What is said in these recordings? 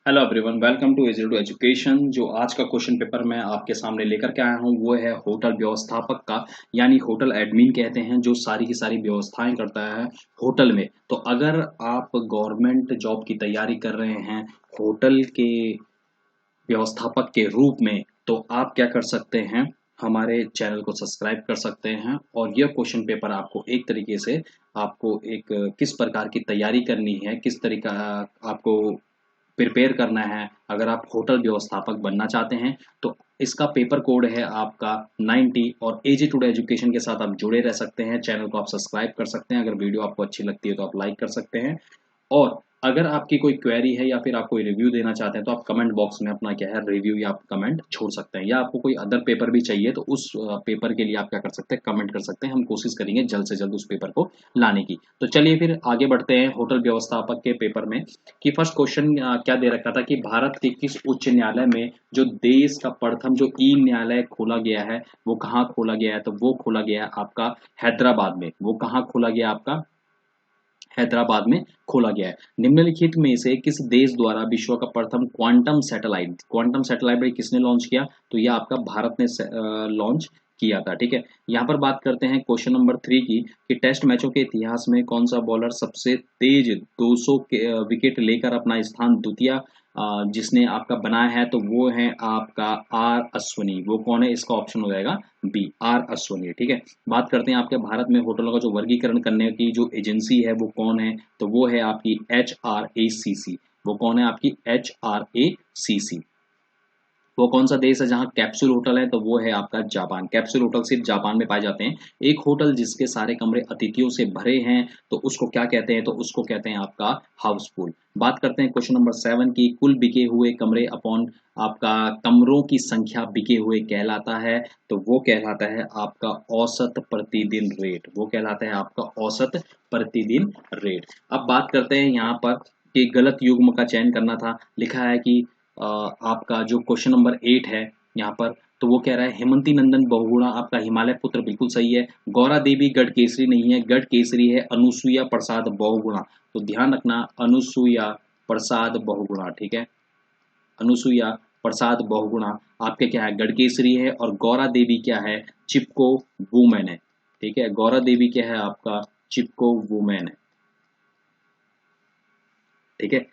Hello everyone, welcome to education to education. जो आज का क्वेश्चन पेपर मैं आपके सामने लेकर के आया हूँ वो है होटल व्यवस्थापक का, यानी होटल एडमिन कहते हैं, जो सारी की सारी व्यवस्थाएं करता है होटल में। तो अगर आप गवर्नमेंट जॉब की तैयारी कर रहे हैं होटल के व्यवस्थापक के रूप में, तो आप क्या कर सकते हैं, हमारे चैनल को सब्सक्राइब कर सकते हैं। और यह क्वेश्चन पेपर आपको एक तरीके से आपको एक किस प्रकार की तैयारी करनी है, किस तरीका आपको प्रिपेयर करना है अगर आप होटल व्यवस्थापक बनना चाहते हैं, तो इसका पेपर कोड है आपका 90। और एजी टुडे एजुकेशन के साथ आप जुड़े रह सकते हैं। चैनल को आप सब्सक्राइब कर सकते हैं। अगर वीडियो आपको अच्छी लगती है तो आप लाइक कर सकते हैं। और अगर आपकी कोई क्वेरी है या फिर आप कोई रिव्यू देना चाहते हैं तो आप कमेंट बॉक्स में अपना क्या है रिव्यू या आप कमेंट छोड़ सकते हैं। या आपको कोई अदर पेपर भी चाहिए तो उस पेपर के लिए आप क्या कर सकते हैं, कमेंट कर सकते हैं। हम कोशिश करेंगे जल्द से जल्द उस पेपर को लाने की। तो चलिए फिर आगे बढ़ते हैं होटल व्यवस्थापक के पेपर में। कि फर्स्ट क्वेश्चन क्या दे रखा था कि भारत के किस उच्च न्यायालय में जो देश का प्रथम जो ई न्यायालय खोला गया है वो कहाँ खोला गया है, तो वो खोला गया है आपका हैदराबाद में। वो कहाँ खोला गया आपका, हैदराबाद में खोला गया है। निम्नलिखित में से किस देश द्वारा विश्व का प्रथम क्वांटम सैटेलाइट किसने लॉन्च किया, तो यह आपका भारत ने लॉन्च किया था। ठीक है, यहाँ पर बात करते हैं क्वेश्चन नंबर 3 की कि टेस्ट मैचों के इतिहास में कौन सा बॉलर सबसे तेज 200 के विकेट लेकर अपना स्थान द्वितीय जिसने आपका बनाया है, तो वो है आपका आर अश्विनी। वो कौन है, इसका ऑप्शन हो जाएगा बी, आर अश्विनी। ठीक है, बात करते हैं आपके भारत में होटलों का जो वर्गीकरण करने की जो एजेंसी है वो कौन है, तो वो है आपकी HRACC। वो कौन है, आपकी HRACC। वो कौन सा देश है जहां कैप्सूल होटल है, तो वो है आपका जापान। कैप्सूल होटल सिर्फ जापान में पाए जाते हैं। एक होटल जिसके सारे कमरे अतिथियों से भरे हैं तो उसको क्या कहते हैं, तो उसको कहते हैं आपका हाउसफुल। बात करते हैं क्वेश्चन नंबर 7 की, कुल बिके हुए कमरे अपॉन आपका कमरों की संख्या बिके हुए कहलाता है, तो वो कहलाता है आपका औसत प्रतिदिन रेट। वो कहलाता है आपका औसत प्रतिदिन रेट। अब बात करते हैं यहाँ पर कि गलत युग्म का चयन करना था। लिखा है कि आपका जो क्वेश्चन नंबर 8 है यहाँ पर, तो वो कह रहा है हेमंती नंदन बहुगुणा आपका हिमालय पुत्र, बिल्कुल सही है। गौरा देवी गढ़ केसरी नहीं है, गढ़ केसरी है अनुसुईया प्रसाद बहुगुणा। तो ध्यान रखना, अनुसुईया प्रसाद बहुगुणा। ठीक है, अनुसुईया प्रसाद बहुगुणा आपके क्या है, गढ़ केसरी है। और गौरा देवी क्या है, चिपको वुमेन है। ठीक है, गौरा देवी क्या है आपका, चिपको वुमेन है। ठीक है,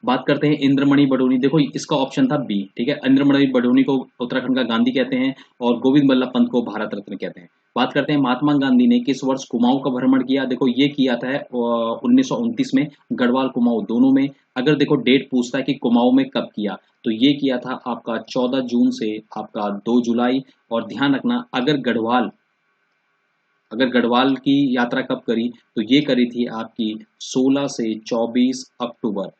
बात करते हैं इंद्रमणि बडोनी। देखो इसका ऑप्शन था बी। ठीक है, इंद्रमणि बडोनी को उत्तराखंड का गांधी कहते हैं और गोविंद बल्लभ पंत को भारत रत्न कहते हैं। बात करते हैं महात्मा गांधी ने किस वर्ष कुमाऊं का भ्रमण किया। देखो ये किया था 1929 में, गढ़वाल कुमाऊं दोनों में। अगर देखो डेट पूछता है कि कुमाऊं में कब किया, तो ये किया था आपका 14 जून से आपका 2 जुलाई। और ध्यान रखना, अगर गढ़वाल की यात्रा कब करी, तो ये करी थी आपकी 16 से 24 अक्टूबर।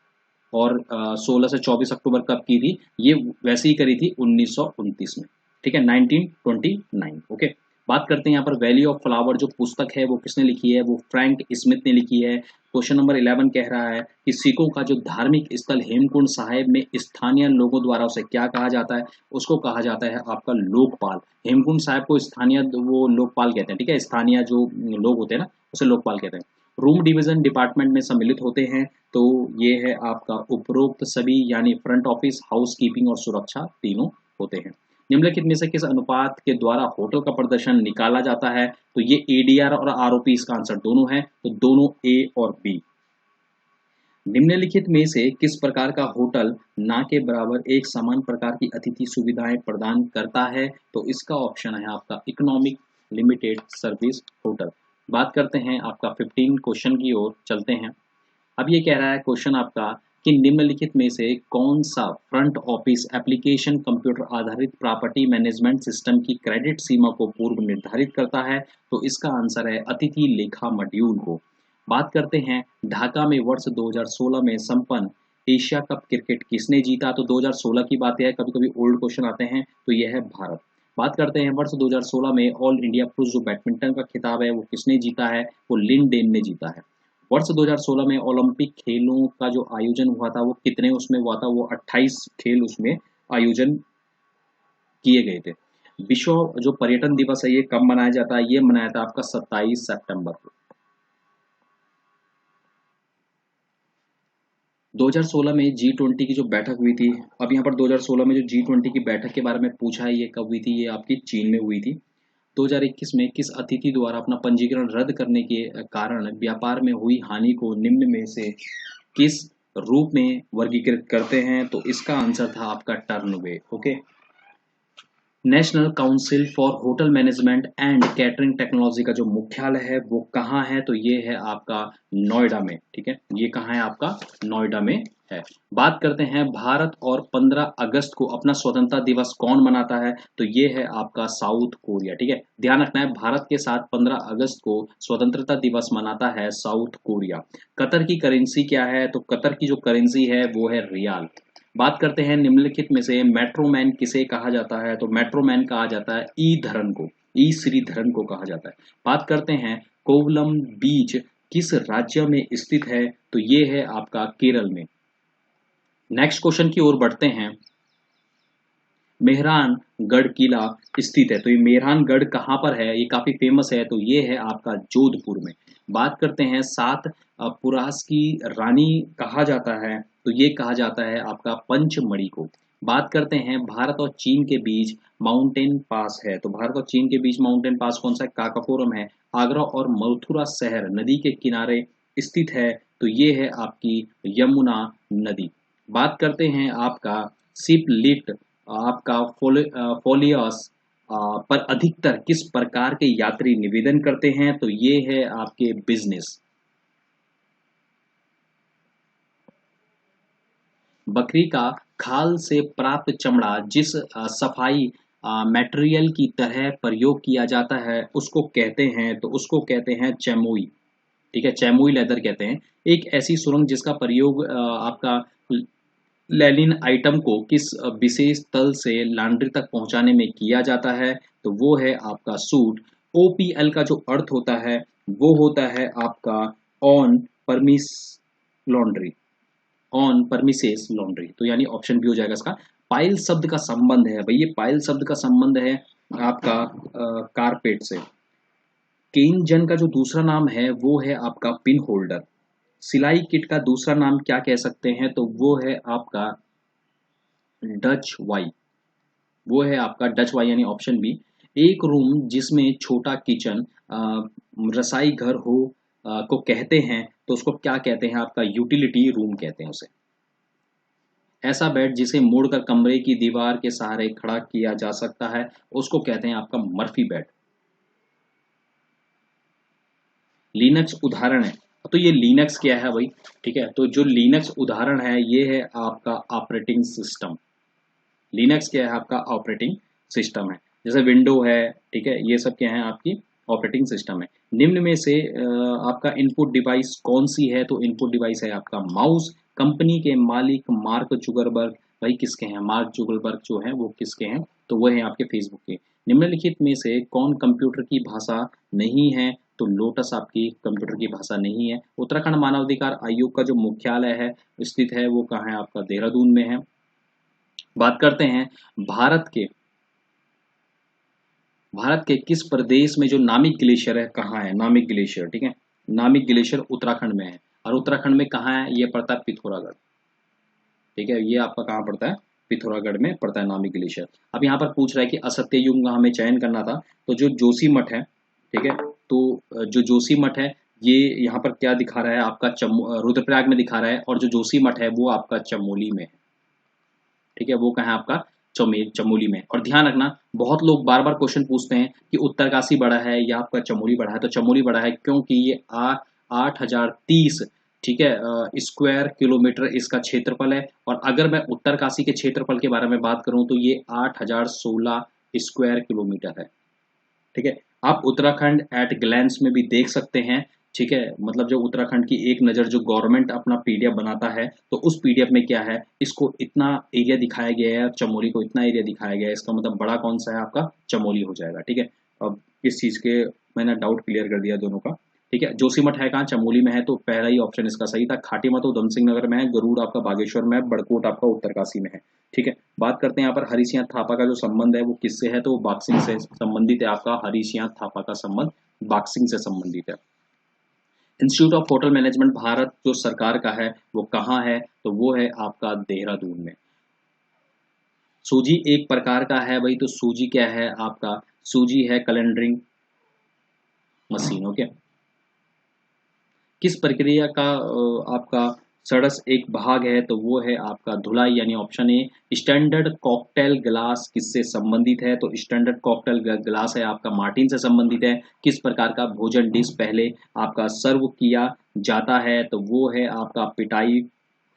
और 16 से 24 अक्टूबर कब की थी, ये वैसे ही करी थी 1929 में। ठीक है, 1929। ओके, बात करते हैं यहाँ पर वैली ऑफ फ्लावर जो पुस्तक है वो किसने लिखी है, वो फ्रैंक स्मिथ ने लिखी है। क्वेश्चन नंबर 11 कह रहा है कि सिखों का जो धार्मिक स्थल हेमकुंड साहिब में स्थानीय लोगों द्वारा उसे क्या कहा जाता है, उसको कहा जाता है आपका लोकपाल। हेमकुंड साहिब को स्थानीय वो लोकपाल कहते हैं। ठीक है, स्थानीय जो लोग होते हैं ना उसे लोकपाल कहते हैं। रूम डिवीजन डिपार्टमेंट में सम्मिलित होते हैं, तो ये है आपका उपरोक्त सभी, यानी फ्रंट ऑफिस, हाउसकीपिंग और सुरक्षा तीनों होते हैं। निम्नलिखित में से किस अनुपात के द्वारा होटल का प्रदर्शन निकाला जाता है, तो ये ADR और ROP इसका आंसर दोनों है, तो दोनों A और B। निम्नलिखित में से किस प्रकार का होटल ना के बराबर एक समान प्रकार की अतिथि सुविधाएं प्रदान करता है, तो इसका ऑप्शन है आपका इकोनॉमिक लिमिटेड सर्विस होटल। बात करते हैं आपका 15 क्वेश्चन की ओर चलते हैं। अब ये कह रहा है क्वेश्चन आपका कि निम्नलिखित में से कौन सा फ्रंट ऑफिस एप्लीकेशन कंप्यूटर आधारित प्रॉपर्टी मैनेजमेंट सिस्टम की क्रेडिट सीमा को पूर्व निर्धारित करता है, तो इसका आंसर है अतिथि लेखा मॉड्यूल को। बात करते हैं ढाका में वर्ष 2016 में संपन्न एशिया कप क्रिकेट किसने जीता, तो 2016 की बात है, कभी कभी ओल्ड क्वेश्चन आते हैं, तो यह है भारत। बात करते हैं वर्ष 2016 में ऑल इंडिया पुरुष जो बैडमिंटन का खिताब है वो किसने जीता है, वो लिन डेन ने जीता है। वर्ष 2016 में ओलंपिक खेलों का जो आयोजन हुआ था वो कितने उसमें हुआ था, वो 28 खेल उसमें आयोजन किए गए थे। विश्व जो पर्यटन दिवस है ये कब मनाया जाता है, ये मनाया था आपका 27 सितंबर को। 2016 में G20 की जो बैठक हुई थी, अब यहाँ पर 2016 में जो G20 की बैठक के बारे में पूछा है, ये कब हुई थी? ये आपकी चीन में हुई थी। 2021 में किस अतिथि द्वारा अपना पंजीकरण रद्द करने के कारण व्यापार में हुई हानि को निम्न में से किस रूप में वर्गीकृत करते हैं? तो इसका आंसर था आपका turnover. Okay, national council for hotel management and catering technology का जो मुख्यालय है वो कहाँ है? तो ये है आपका नोएडा में। ठीक है, ये कहाँ है? आपका नोएडा में है। बात करते हैं भारत और 15 अगस्त को अपना स्वतंत्रता दिवस कौन मनाता है? तो ये है आपका साउथ कोरिया। ठीक है, ध्यान रखना है, भारत के साथ 15 अगस्त को स्वतंत्रता दिवस मनाता है साउथ कोरिया। कतर की करेंसी क्या है? तो कतर की जो करेंसी है वो है रियाल। बात करते हैं निम्नलिखित में से मेट्रोमैन किसे कहा जाता है? तो मेट्रोमैन कहा जाता है ई धरन को, ई श्रीधरन को कहा जाता है। बात करते हैं कोवलम बीच किस राज्य में स्थित है? तो ये है आपका केरल में। नेक्स्ट क्वेश्चन की ओर बढ़ते हैं। मेहरानगढ़ किला स्थित है, तो ये मेहरानगढ़ कहाँ पर है? ये काफी फेमस है, तो ये है आपका जोधपुर में। बात करते हैं सात पुरास की रानी कहा जाता है? तो ये कहा जाता है आपका पंचमढ़ी को। बात करते हैं भारत और चीन के बीच माउंटेन पास है, तो भारत और चीन के बीच माउंटेन पास कौन सा है? काकाकोरम है। आगरा और मथुरा शहर नदी के किनारे स्थित है, तो ये है आपकी यमुना नदी। बात करते हैं आपका शिप लिफ्ट आपका फोलियस पर अधिकतर किस प्रकार के यात्री निवेदन करते हैं? तो ये है आपके बिजनेस। बकरी का खाल से प्राप्त चमड़ा जिस सफाई मटेरियल की तरह प्रयोग किया जाता है उसको कहते हैं, तो उसको कहते हैं चेमोई। ठीक है, चेमोई लेदर कहते हैं। एक ऐसी सुरंग जिसका प्रयोग आपका लेनिन आइटम को किस विशेष तल से लॉन्ड्री तक पहुंचाने में किया जाता है? तो वो है आपका सूट। ओपीएल का जो अर्थ होता है वो होता है आपका on premise laundry, on premises laundry, तो यानी ऑप्शन बी हो जाएगा इसका। पाइल शब्द का संबंध है भाई, ये पाइल शब्द का संबंध है आपका कारपेट से। केनजन का जो दूसरा नाम है वो है आपका पिन होल्डर। सिलाई किट का दूसरा नाम क्या कह सकते हैं? तो वो है आपका डच वाई, वो है आपका डच वाई, यानी ऑप्शन बी। एक रूम जिसमें छोटा किचन रसाई घर हो को कहते हैं, तो उसको क्या कहते हैं? आपका यूटिलिटी रूम कहते हैं उसे। ऐसा बेड जिसे मोड़कर कमरे की दीवार के सहारे खड़ा किया जा सकता है उसको कहते हैं आपका मर्फी बेड। लिनक्स उदाहरण है, तो ये लिनक्स क्या है भाई? ठीक है, तो जो लिनक्स उदाहरण है ये है आपका ऑपरेटिंग सिस्टम। लिनक्स क्या है? आपका ऑपरेटिंग सिस्टम है। जैसे विंडो है, ठीक है, ये सब क्या है? आपकी ऑपरेटिंग सिस्टम है। निम्न में से आपका इनपुट डिवाइस कौन सी है? तो इनपुट डिवाइस है आपका माउस। कंपनी के मालिक मार्क जुगरबर्ग, भाई किसके हैं? मार्क जुगरबर्ग जो है वो किसके हैं? तो वो है आपके फेसबुक के। निम्नलिखित में से कौन कंप्यूटर की भाषा नहीं है? तो लोटस आपकी कंप्यूटर की भाषा नहीं है। उत्तराखंड मानवाधिकार आयोग का जो मुख्यालय है स्थित है वो कहाँ है? आपका देहरादून में है। बात करते हैं भारत के किस प्रदेश में जो नामिक ग्लेशियर है कहाँ है? नामिक ग्लेशियर, ठीक है, नामिक ग्लेशियर उत्तराखंड में है। और उत्तराखंड में कहाँ है? ये पड़ता है पिथौरागढ़। ठीक है, ये आपका कहाँ पड़ता है? पिथौरागढ़ में पड़ता है नामिक ग्लेशियर। अब यहाँ पर पूछ रहा है कि असत्य युग का हमें चयन करना था, तो जो जोशी मठ है, ठीक है, तो जो जोशी मठ है ये यहाँ पर क्या दिखा रहा है? आपका रुद्रप्रयाग में दिखा रहा है, और जो जोशी मठ है वो आपका चमोली में है। ठीक है, वो कहाँ है? आपका चमोली में। और ध्यान रखना, बहुत लोग बार बार क्वेश्चन पूछते हैं कि उत्तरकाशी बड़ा है या आपका चमोली बड़ा है। तो चमोली बड़ा है क्योंकि ये 8,030, ठीक है, स्क्वायर किलोमीटर इसका क्षेत्रफल है। और अगर मैं उत्तरकाशी के क्षेत्रफल के बारे में बात करूं तो ये 8,016 स्क्वायर किलोमीटर है। ठीक है, आप उत्तराखंड एट ग्लैंस में भी देख सकते हैं। ठीक है, मतलब जो उत्तराखंड की एक नज़र जो गवर्नमेंट अपना पीडीएफ बनाता है, तो उस पीडीएफ में क्या है? इसको इतना एरिया दिखाया गया है, चमोली को इतना एरिया दिखाया गया है, इसका मतलब बड़ा कौन सा है? आपका चमोली हो जाएगा। ठीक है, अब इस चीज़ के मैंने डाउट क्लियर कर दिया दोनों का। ठीक है, जोशीमठ है कहाँ? चमोली में है, तो पहला ही ऑप्शन इसका सही था। खाटी मतो उधम सिंह नगर में है, गरुड़ आपका बागेश्वर में है, बड़कोट आपका उत्तरकाशी में है। ठीक है, बात करते हैं यहाँ पर हरी सिंह थापा का जो संबंध है वो किससे है? तो वो बाक्सिंग से संबंधित है। आपका हरी सिंह थापा का संबंध बाक्सिंग से संबंधित है। Institute of hotel management Bharat जो सरकार का है वो कहाँ है, तो वो है आपका देहरादून में। सूजी एक प्रकार का है भाई, तो सूजी क्या है आपका, सूजी है कैलेंडरिंग मशीन। ओके, किस प्रक्रिया का आपका सड़स एक भाग है, तो वो है आपका धुलाई, यानी option A. Standard cocktail glass किससे संबंधित है, तो स्टैंडर्ड कॉकटेल ग्लास है आपका मार्टिन से संबंधित है। किस प्रकार का भोजन डिश पहले आपका सर्व किया जाता है, तो वो है आपका पिटाई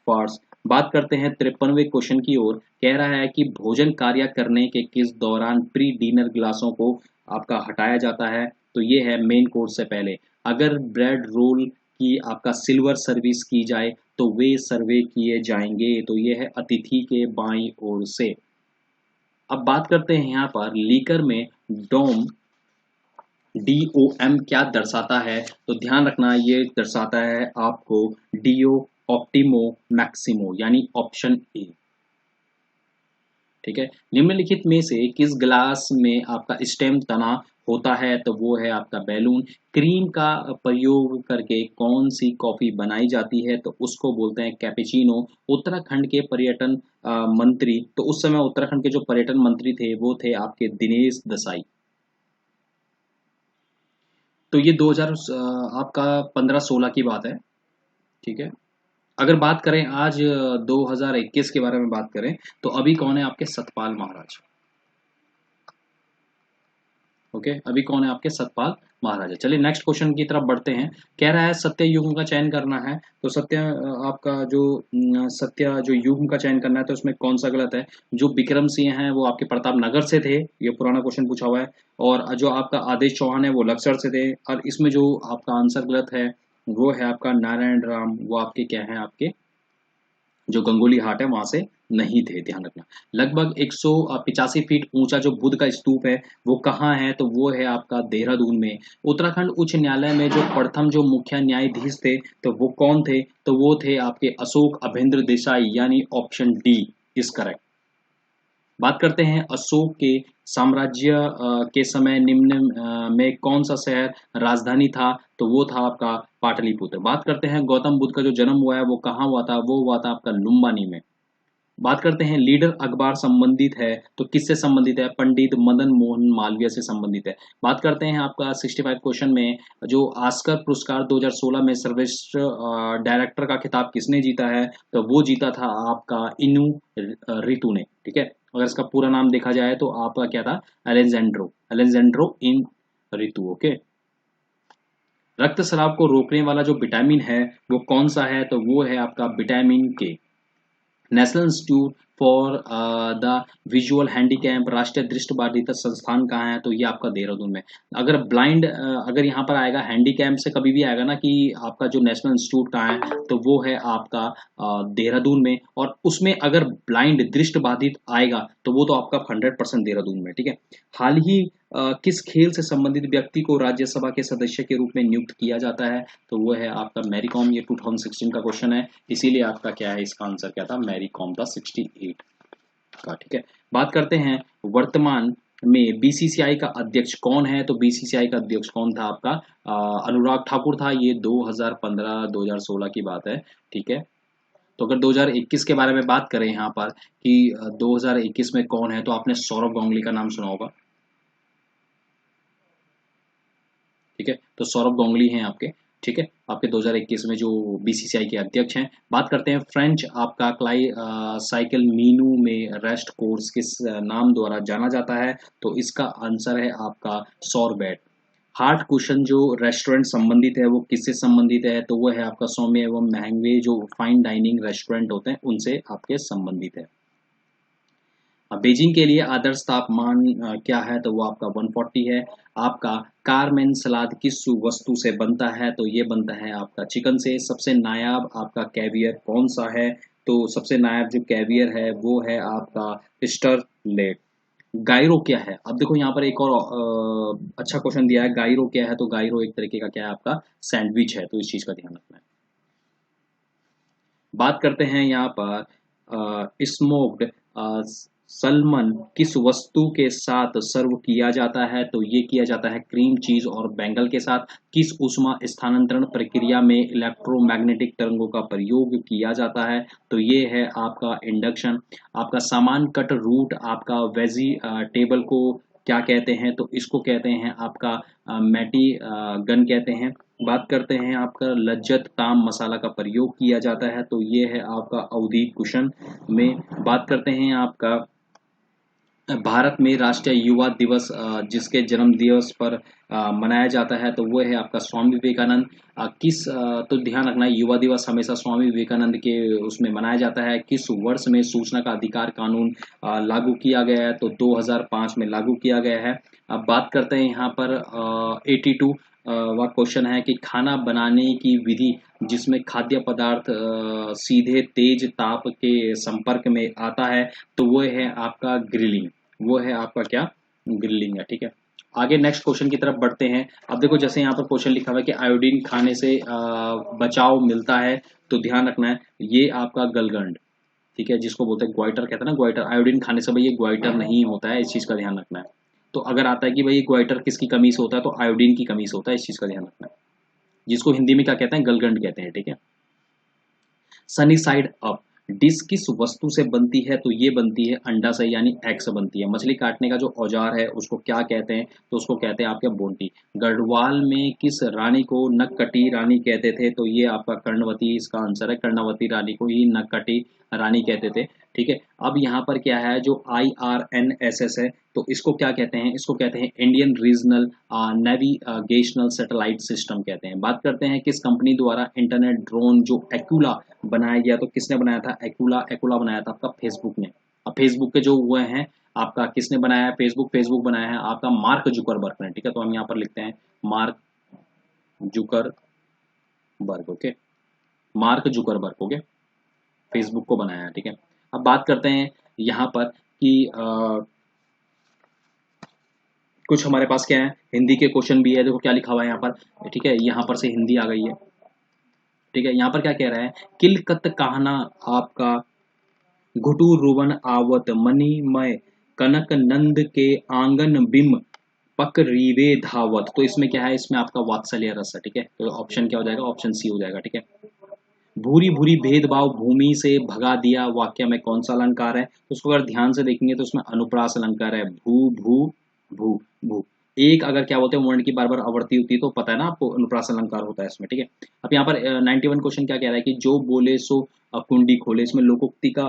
फार्स। बात करते हैं 53वें क्वेश्चन की ओर। कह रहा है कि भोजन कार्य करने के किस दौरान प्री डिनर ग्लासों को आपका हटाया जाता है, तो ये है मेन कोर्स से पहले। अगर ब्रेड रोल की आपका सिल्वर सर्विस की जाए तो वे सर्वे किए जाएंगे, तो ये है अतिथि के बाईं ओर से। अब बात करते हैं यहाँ पर लीकर में डोम DOM क्या दर्शाता है, तो ध्यान रखना ये दर्शाता है आपको डिओ ऑप्टिमो मैक्सिमो, यानी ऑप्शन ए। ठीक है, निम्नलिखित में से किस ग्लास में आपका स्टेम तना होता है, तो वो है आपका बैलून। क्रीम का प्रयोग करके कौन सी कॉफी बनाई जाती है, तो उसको बोलते हैं कैपेचिनो। उत्तराखंड के पर्यटन मंत्री, तो उस समय उत्तराखंड के जो पर्यटन मंत्री थे वो थे आपके दिनेश देसाई। तो ये 2000 आपका 15-16 की बात है। ठीक है, अगर बात करें आज 2021 के बारे में बात करें, तो अभी कौन है आपके सतपाल महाराज। ओके, अभी कौन है आपके सतपाल महाराज। चलिए नेक्स्ट क्वेश्चन की तरफ बढ़ते हैं। कह रहा है सत्य युग्म का चयन करना है, तो सत्य आपका जो सत्य जो युग्म का चयन करना है, तो उसमें कौन सा गलत है। जो विक्रम सिंह हैं वो आपके प्रताप नगर से थे, ये पुराना क्वेश्चन पूछा हुआ है। और जो आपका आदेश चौहान है वो लक्सर से थे। और इसमें जो आपका आंसर गलत है वो है आपका नारायण राम, वो आपके क्या है आपके जो गंगोली हाट है वहां से नहीं थे, ध्यान रखना। लगभग 185 फीट ऊंचा जो बुद्ध का स्तूप है वो कहाँ है, तो वो है आपका देहरादून में। उत्तराखंड उच्च न्यायालय में जो प्रथम जो मुख्य न्यायाधीश थे, तो वो कौन थे, तो वो थे आपके अशोक अभेंद्र देसाई, यानी ऑप्शन डी इज करेक्ट। बात करते हैं अशोक के साम्राज्य के समय निम्न में कौन सा शहर राजधानी था, तो वो था आपका पाटलिपुत्र। बात करते हैं गौतम बुद्ध का जो जन्म हुआ है वो कहाँ हुआ था, वो हुआ था आपका लुम्बानी में। बात करते हैं लीडर अखबार संबंधित है, तो किससे संबंधित है, पंडित मदन मोहन मालवीय से संबंधित है। बात करते हैं आपका 65 क्वेश्चन में, जो ऑस्कर पुरस्कार 2016 में सर्वश्रेष्ठ डायरेक्टर का खिताब किसने जीता है, तो वो जीता था आपका इनु रितु ने। ठीक है, अगर इसका पूरा नाम देखा जाए तो आपका क्या था, अलेक्जेंड्रो अलेक्जेंड्रो इन रितु। ओके, रक्तस्राव को रोकने वाला जो विटामिन है वो कौन सा है, तो वो है आपका विटामिन के। National institute for the visual handicap राष्ट्रीय दृष्टिबाधित संस्थान कहाँ है, तो ये आपका देहरादून में। अगर ब्लाइंड अगर यहाँ पर आएगा हैंडीकैप से कभी भी आएगा ना कि आपका जो नेशनल इंस्टीट्यूट कहाँ है, तो वो है आपका देहरादून में। और उसमें अगर ब्लाइंड दृष्टिबाधित आएगा तो वो तो आपका 100% देहरादून में। ठीक है, हाल ही किस खेल से संबंधित व्यक्ति को राज्यसभा के सदस्य के रूप में नियुक्त किया जाता है, तो वो है आपका मैरी कॉम। ये 2016 का क्वेश्चन है, इसीलिए आपका क्या है, इसका आंसर क्या था, मैरी कॉम था 68 का। ठीक है, बात करते हैं वर्तमान में बीसीसीआई का अध्यक्ष कौन है, तो बीसीसीआई का अध्यक्ष कौन था आपका अनुराग ठाकुर था। ये 2015-2016 की बात है। ठीक है, तो अगर 2021 के बारे में बात करें यहाँ पर कि 2021 में कौन है, तो आपने सौरभ गांगुली का नाम सुना होगा। ठीक है, तो सौरभ गांगुली हैं आपके। ठीक है, आपके 2021 में जो बीसीसीआई के अध्यक्ष हैं। बात करते हैं फ्रेंच आपका क्लाई साइकिल मीनू में रेस्ट कोर्स किस नाम द्वारा जाना जाता है, तो इसका आंसर है आपका सॉरबेट। हार्ट कुशन जो रेस्टोरेंट संबंधित है वो किससे संबंधित है, तो वो है आपका सौम्य एवं महंगे जो फाइन डाइनिंग रेस्टोरेंट होते हैं उनसे आपके संबंधित है। बीजिंग के लिए आदर्श तापमान क्या है, तो वो आपका 140 है। आपका कारमेन सलाद किस वस्तु से बनता है, तो ये बनता है आपका चिकन से। सबसे नायाब आपका कैवियर कौन सा है, तो सबसे नायाब जो कैवियर है वो है आपका स्टरलेट। गाइरो क्या है, अब देखो यहाँ पर एक और अच्छा क्वेश्चन दिया है, गाइरो क्या है, तो गाइरो एक तरीके का क्या है आपका सैंडविच है, तो इस चीज का ध्यान रखना है। बात करते हैं यहाँ पर स्मोक्ड सलमन किस वस्तु के साथ सर्व किया जाता है? तो ये किया जाता है क्रीम चीज और बेंगल के साथ। किस ऊष्मा स्थानांतरण प्रक्रिया में इलेक्ट्रोमैग्नेटिक तरंगों का प्रयोग किया जाता है? तो ये है आपका इंडक्शन। आपका सामान कट रूट आपका वेजिटेबल को क्या कहते हैं? तो इसको कहते हैं आपका मैटी गन कहते हैं। बात करते हैं आपका लज्जत ताम मसाला का प्रयोग किया जाता है, तो ये है आपका अवधि कुशन में। बात करते हैं आपका भारत में राष्ट्रीय युवा दिवस जिसके जन्म दिवस पर मनाया जाता है, तो वो है आपका स्वामी विवेकानंद। तो ध्यान रखना है, युवा दिवस हमेशा स्वामी विवेकानंद के उसमें मनाया जाता है। किस वर्ष में सूचना का अधिकार कानून लागू किया गया है? तो 2005 में लागू किया गया है। अब बात करते हैं यहाँ पर 82 वा क्वेश्चन है कि खाना बनाने की विधि जिसमें खाद्य पदार्थ सीधे तेज ताप के संपर्क में आता है, तो वो है आपका ग्रिलिंग। वो है आपका क्या? ग्रिलिंग है, ठीक है। आगे नेक्स्ट क्वेश्चन की तरफ बढ़ते हैं। अब देखो जैसे यहाँ पर क्वेश्चन लिखा हुआ है कि आयोडीन खाने से बचाव मिलता है, तो ध्यान रखना है ये आपका गलगंड, ठीक है, जिसको बोलते हैं ग्वाइटर, कहते हैं ना ग्वाइटर। आयोडीन खाने से भाई ये ग्वाइटर नहीं होता है, इस चीज का ध्यान रखना है। तो अगर आता है कि भाई ग्वाइटर किसकी कमी से होता है, तो आयोडीन की कमी से होता है, इस चीज का ध्यान रखना है, जिसको हिंदी में क्या कहते हैं? गलगंड कहते हैं, ठीक है। सनी साइड अप डिश किस वस्तु से बनती है? तो ये बनती है अंडा से, यानी एग से बनती है। मछली काटने का जो औजार है उसको क्या कहते हैं? तो उसको कहते हैं आपके बोंटी। गढ़वाल में किस रानी को नक्कटी रानी कहते थे? तो ये आपका कर्णवती इसका आंसर है। कर्णवती रानी को ही नक्कटी रानी कहते थे, ठीक है। अब यहाँ पर क्या है, जो IRNSS है, तो इसको क्या कहते हैं? इसको कहते हैं Indian regional navigational satellite system कहते हैं। बात करते हैं किस कंपनी द्वारा इंटरनेट ड्रोन जो एक्यूला बनाया गया? तो किसने बनाया था? एक्यूला बनाया था आपका फेसबुक ने। अब फेसबुक के जो हुए हैं आपका, किसने बनाया है? फेसबुक बनाया है आपका मार्क जुकरबर्ग ने, ठीक है। तो हम यहाँ पर लिखते हैं mark Zuckerberg, okay. Mark Zuckerberg, okay, Facebook को बनाया है, ठीक है। अब बात करते हैं यहाँ पर कि कुछ हमारे पास क्या है, हिंदी के क्वेश्चन भी है। देखो क्या लिखा हुआ है यहाँ पर, ठीक है, यहाँ पर से हिंदी आ गई है, ठीक है। यहाँ पर क्या कह रहा है, किलकत कहना आपका घुटु रुवन आवत मणिमय कनक नंद के आंगन बिम पक रीवे धावत। तो इसमें क्या है, इसमें आपका वात्सल्य रस है, ठीक है। तो ऑप्शन क्या हो जाएगा? ऑप्शन सी हो जाएगा, ठीक है। भूरी भूरी भेदभाव भूमि से भगा दिया वाक्य में कौन सा अलंकार है? तो उसको अगर ध्यान से देखेंगे तो उसमें अनुप्रास अलंकार है। भू भू भू भू, एक अगर क्या बोलते हैं वर्ण की बार बार आवर्ती होती है तो पता है ना आपको, अनुप्रास अलंकार होता है इसमें, ठीक है। अब यहाँ पर 91 क्वेश्चन क्या कह रहा है कि जो बोले सो कुंडी खोले। इसमें लोकोक्ति का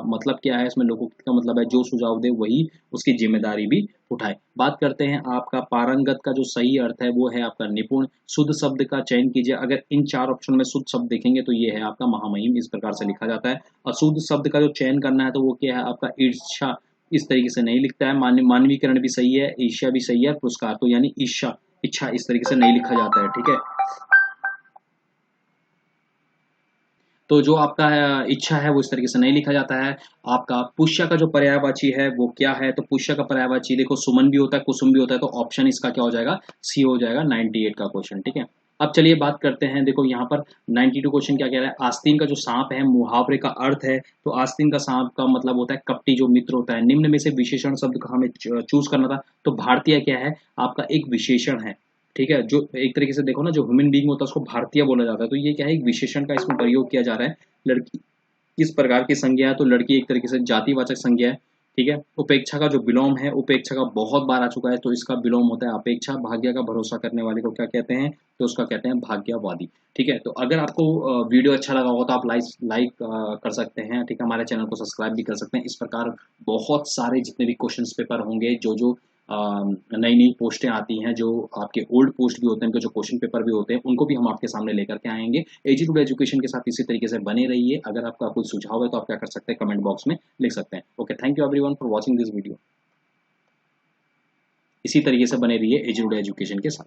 मतलब क्या है? इसमें लोकोक्ति का मतलब है जो सुझाव दे वही उसकी जिम्मेदारी भी उठाए। बात करते हैं आपका पारंगत का जो सही अर्थ है वो है आपका निपुण। शुद्ध शब्द का चयन कीजिए। अगर इन चार ऑप्शन में शुद्ध शब्द देखेंगे तो ये है आपका महामहिम, इस प्रकार से लिखा जाता है। अशुद्ध शब्द का जो चयन करना है तो वो क्या है आपका ईर्ष्या, इस तरीके से नहीं लिखता है। मानवीकरण भी सही है, ईर्ष्या भी सही है, पुरस्कार तो यानी ईर्ष्या इच्छा इस तरीके से नहीं लिखा जाता है, ठीक है। तो जो आपका इच्छा है वो इस तरीके से नहीं लिखा जाता है। आपका पुष्य का जो पर्यायवाची है वो क्या है? तो पुष्य का पर्यायवाची देखो सुमन भी होता है, कुसुम भी होता है, तो ऑप्शन इसका क्या हो जाएगा? सी हो जाएगा 98 का क्वेश्चन, ठीक है। अब चलिए बात करते हैं, देखो यहाँ पर 92 क्वेश्चन क्या कह रहा है, आस्तीन का जो सांप है मुहावरे का अर्थ है। तो आस्तीन का सांप का मतलब होता है कपटी जो मित्र होता है। निम्न में से विशेषण शब्द का हमें चूज करना था, तो भारतीय क्या है आपका एक विशेषण है, ठीक है। जो एक तरीके से देखो ना, जो ह्यूमन बीइंग होता है उसको भारतीय बोला जाता है, तो ये क्या है, एक विशेषण का इसमें प्रयोग किया जा रहा है। लड़की किस प्रकार की संज्ञा है? तो लड़की एक तरीके से जातिवाचक संज्ञा है, ठीक है। उपेक्षा का जो विलोम है, उपेक्षा का बहुत बार आ चुका है, तो इसका विलोम होता है अपेक्षा। भाग्य का भरोसा करने वाले को क्या कहते हैं? तो उसका कहते हैं भाग्यवादी, ठीक है। तो अगर आपको वीडियो अच्छा लगा होगा तो आप लाइक कर सकते हैं, ठीक है। हमारे चैनल को सब्सक्राइब भी कर सकते हैं। इस प्रकार बहुत सारे जितने भी क्वेश्चन पेपर होंगे, जो नई नई पोस्टें आती हैं, जो आपके ओल्ड पोस्ट भी होते हैं, उनके जो क्वेश्चन पेपर भी होते हैं, उनको भी हम आपके सामने लेकर के आएंगे। एजी टू एजुकेशन के साथ इसी तरीके से बने रहिए। अगर आपका कोई सुझाव है तो आप क्या कर सकते हैं, कमेंट बॉक्स में लिख सकते हैं। Okay, thank you everyone for watching this video. इसी तरीके से बने रहिए एजी टू एजुकेशन के साथ।